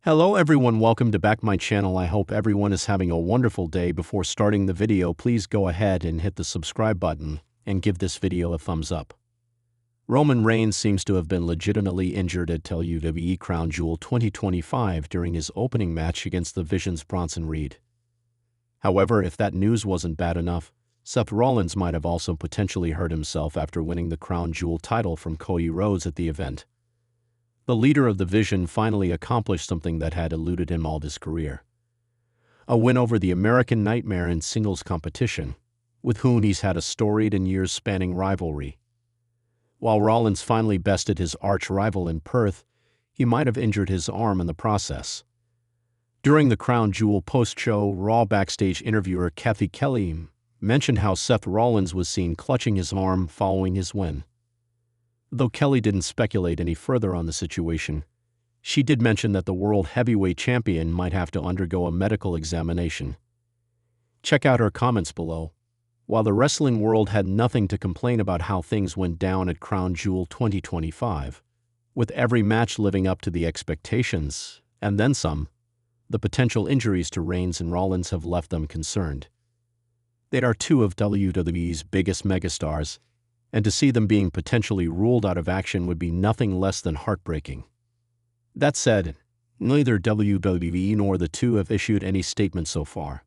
Hello everyone, welcome to back my channel. I hope everyone is having a wonderful day. Before starting the video, please go ahead and hit the subscribe button and give this video a thumbs up. Roman Reigns seems to have been legitimately injured at WWE Crown Jewel 2025 during his opening match against the Vision's Bronson Reed. However, if that news wasn't bad enough, Seth Rollins might have also potentially hurt himself after winning the Crown Jewel title from Cody Rhodes at the event. The leader of the Vision finally accomplished something that had eluded him all his career. A win over the American Nightmare in singles competition, with whom he's had a storied and years-spanning rivalry. While Rollins finally bested his arch-rival in Perth, he might have injured his arm in the process. During the Crown Jewel post-show, Raw backstage interviewer Kathy Kelly mentioned how Seth Rollins was seen clutching his arm following his win. Though Kelly didn't speculate any further on the situation, she did mention that the World Heavyweight Champion might have to undergo a medical examination. Check out her comments below. While the wrestling world had nothing to complain about how things went down at Crown Jewel 2025, with every match living up to the expectations, and then some, the potential injuries to Reigns and Rollins have left them concerned. They are two of WWE's biggest megastars, and to see them being potentially ruled out of action would be nothing less than heartbreaking. That said, neither WWE nor the two have issued any statement so far.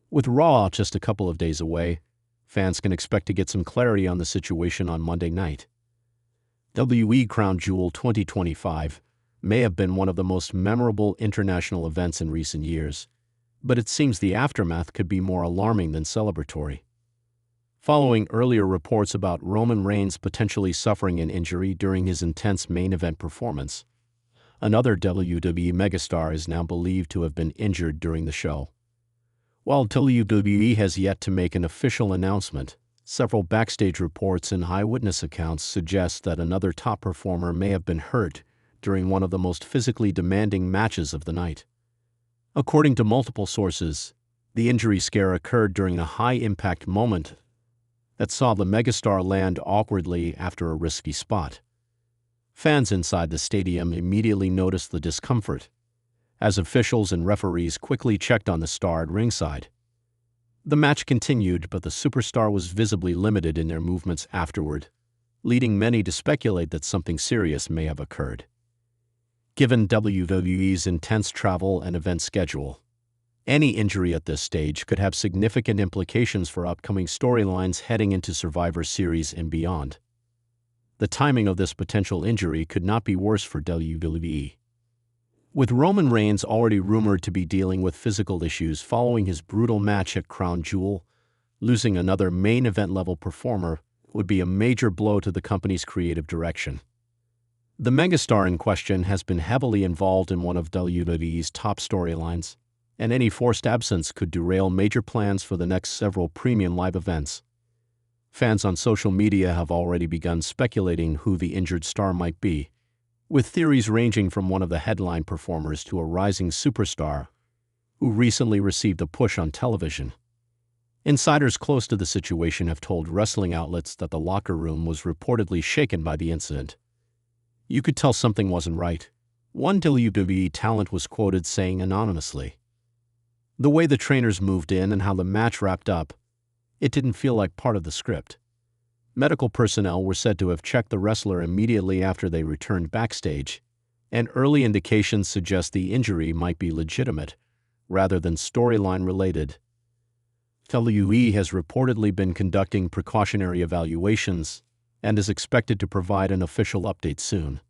With Raw just a couple of days away, fans can expect to get some clarity on the situation on Monday night. WWE Crown Jewel 2025 may have been one of the most memorable international events in recent years, but it seems the aftermath could be more alarming than celebratory. Following earlier reports about Roman Reigns potentially suffering an injury during his intense main event performance, another WWE megastar is now believed to have been injured during the show. While WWE has yet to make an official announcement, several backstage reports and eyewitness accounts suggest that another top performer may have been hurt during one of the most physically demanding matches of the night. According to multiple sources, the injury scare occurred during a high-impact moment that saw the megastar land awkwardly after a risky spot. Fans inside the stadium immediately noticed the discomfort, as officials and referees quickly checked on the star at ringside. The match continued, but the superstar was visibly limited in their movements afterward, leading many to speculate that something serious may have occurred. Given WWE's intense travel and event schedule, any injury at this stage could have significant implications for upcoming storylines heading into Survivor Series and beyond. The timing of this potential injury could not be worse for WWE. With Roman Reigns already rumored to be dealing with physical issues following his brutal match at Crown Jewel, losing another main event-level performer would be a major blow to the company's creative direction. The megastar in question has been heavily involved in one of WWE's top storylines, and any forced absence could derail major plans for the next several premium live events. Fans on social media have already begun speculating who the injured star might be, with theories ranging from one of the headline performers to a rising superstar who recently received a push on television. Insiders close to the situation have told wrestling outlets that the locker room was reportedly shaken by the incident. "You could tell something wasn't right," one WWE talent was quoted saying anonymously. The way the trainers moved in and how the match wrapped up, it didn't feel like part of the script. Medical personnel were said to have checked the wrestler immediately after they returned backstage, and early indications suggest the injury might be legitimate, rather than storyline related. WWE has reportedly been conducting precautionary evaluations and is expected to provide an official update soon.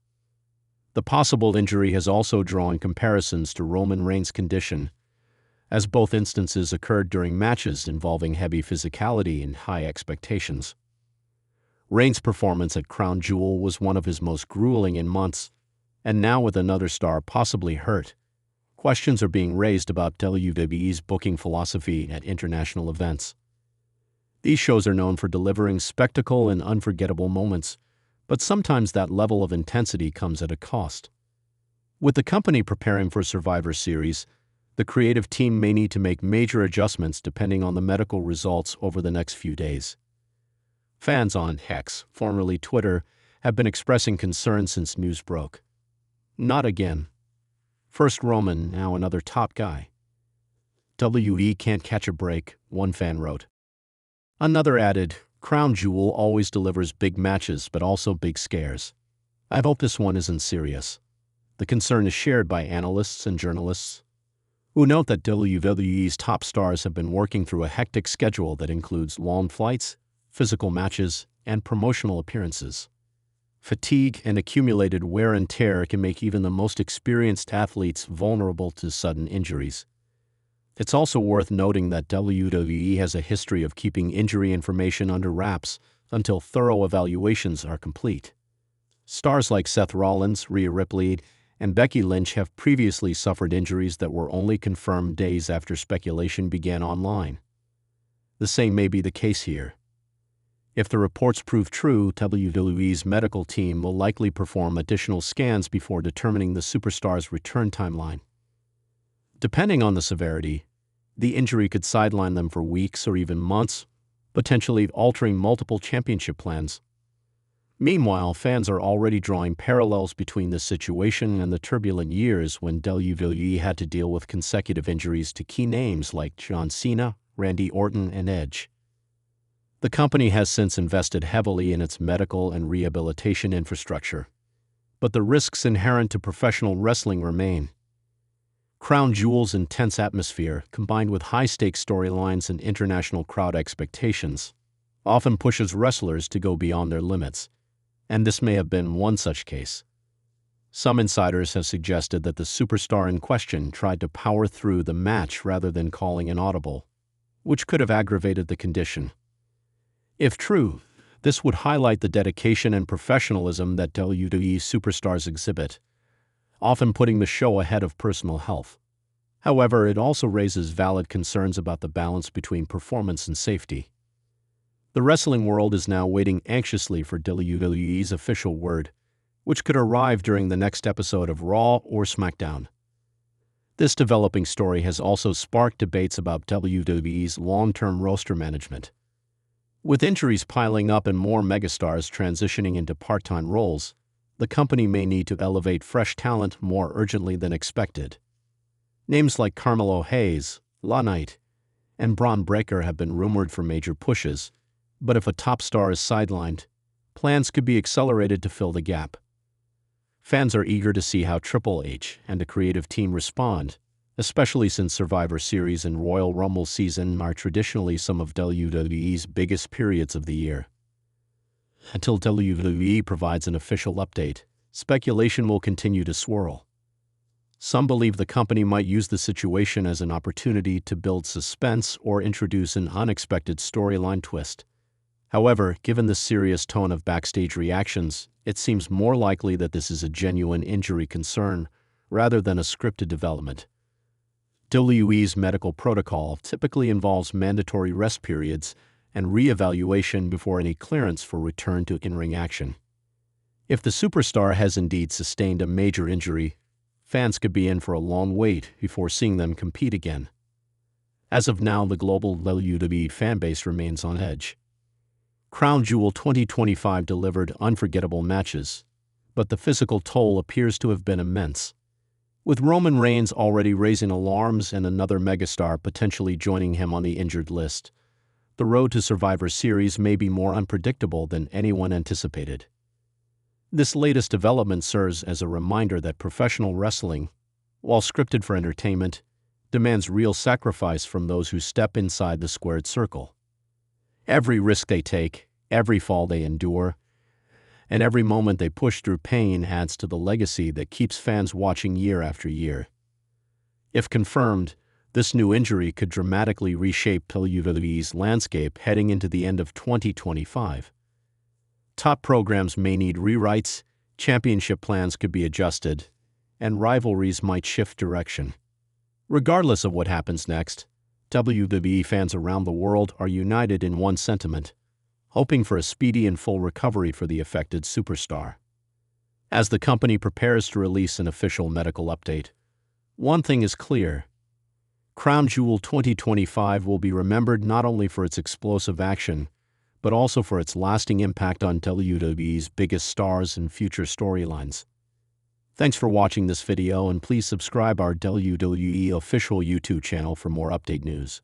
The possible injury has also drawn comparisons to Roman Reigns' condition, as both instances occurred during matches involving heavy physicality and high expectations. Reigns' performance at Crown Jewel was one of his most grueling in months, and now with another star possibly hurt, questions are being raised about WWE's booking philosophy at international events. These shows are known for delivering spectacle and unforgettable moments, but sometimes that level of intensity comes at a cost. With the company preparing for Survivor Series, the creative team may need to make major adjustments depending on the medical results over the next few days. Fans on X, formerly Twitter, have been expressing concern since news broke. Not again. First Roman, now another top guy. WWE can't catch a break, one fan wrote. Another added, Crown Jewel always delivers big matches but also big scares. I hope this one isn't serious. The concern is shared by analysts and journalists, who note that WWE's top stars have been working through a hectic schedule that includes long flights, physical matches, and promotional appearances. Fatigue and accumulated wear and tear can make even the most experienced athletes vulnerable to sudden injuries. It's also worth noting that WWE has a history of keeping injury information under wraps until thorough evaluations are complete. Stars like Seth Rollins, Rhea Ripley, and Becky Lynch have previously suffered injuries that were only confirmed days after speculation began online. The same may be the case here. If the reports prove true, WWE's medical team will likely perform additional scans before determining the superstar's return timeline. Depending on the severity, the injury could sideline them for weeks or even months, potentially altering multiple championship plans. Meanwhile, fans are already drawing parallels between this situation and the turbulent years when WWE had to deal with consecutive injuries to key names like John Cena, Randy Orton, and Edge. The company has since invested heavily in its medical and rehabilitation infrastructure, but the risks inherent to professional wrestling remain. Crown Jewel's intense atmosphere, combined with high-stakes storylines and international crowd expectations, often pushes wrestlers to go beyond their limits, and this may have been one such case. Some insiders have suggested that the superstar in question tried to power through the match rather than calling an audible, which could have aggravated the condition. If true, this would highlight the dedication and professionalism that WWE superstars exhibit, often putting the show ahead of personal health. However, it also raises valid concerns about the balance between performance and safety. The wrestling world is now waiting anxiously for WWE's official word, which could arrive during the next episode of Raw or SmackDown. This developing story has also sparked debates about WWE's long-term roster management. With injuries piling up and more megastars transitioning into part-time roles, the company may need to elevate fresh talent more urgently than expected. Names like Carmelo Hayes, LA Knight, and Braun Breaker have been rumored for major pushes, but if a top star is sidelined, plans could be accelerated to fill the gap. Fans are eager to see how Triple H and the creative team respond, especially since Survivor Series and Royal Rumble season are traditionally some of WWE's biggest periods of the year. Until WWE provides an official update, speculation will continue to swirl. Some believe the company might use the situation as an opportunity to build suspense or introduce an unexpected storyline twist. However, given the serious tone of backstage reactions, it seems more likely that this is a genuine injury concern rather than a scripted development. WWE's medical protocol typically involves mandatory rest periods and re-evaluation before any clearance for return to in-ring action. If the superstar has indeed sustained a major injury, fans could be in for a long wait before seeing them compete again. As of now, the global WWE fanbase remains on edge. Crown Jewel 2025 delivered unforgettable matches, but the physical toll appears to have been immense. With Roman Reigns already raising alarms and another megastar potentially joining him on the injured list, the road to Survivor Series may be more unpredictable than anyone anticipated. This latest development serves as a reminder that professional wrestling, while scripted for entertainment, demands real sacrifice from those who step inside the squared circle. Every risk they take, every fall they endure, and every moment they push through pain adds to the legacy that keeps fans watching year after year. If confirmed, this new injury could dramatically reshape WWE's landscape heading into the end of 2025. Top programs may need rewrites, championship plans could be adjusted, and rivalries might shift direction. Regardless of what happens next, WWE fans around the world are united in one sentiment, hoping for a speedy and full recovery for the affected superstar. As the company prepares to release an official medical update, one thing is clear: Crown Jewel 2025 will be remembered not only for its explosive action, but also for its lasting impact on WWE's biggest stars and future storylines. Thanks for watching this video and please subscribe our WWE official YouTube channel for more update news.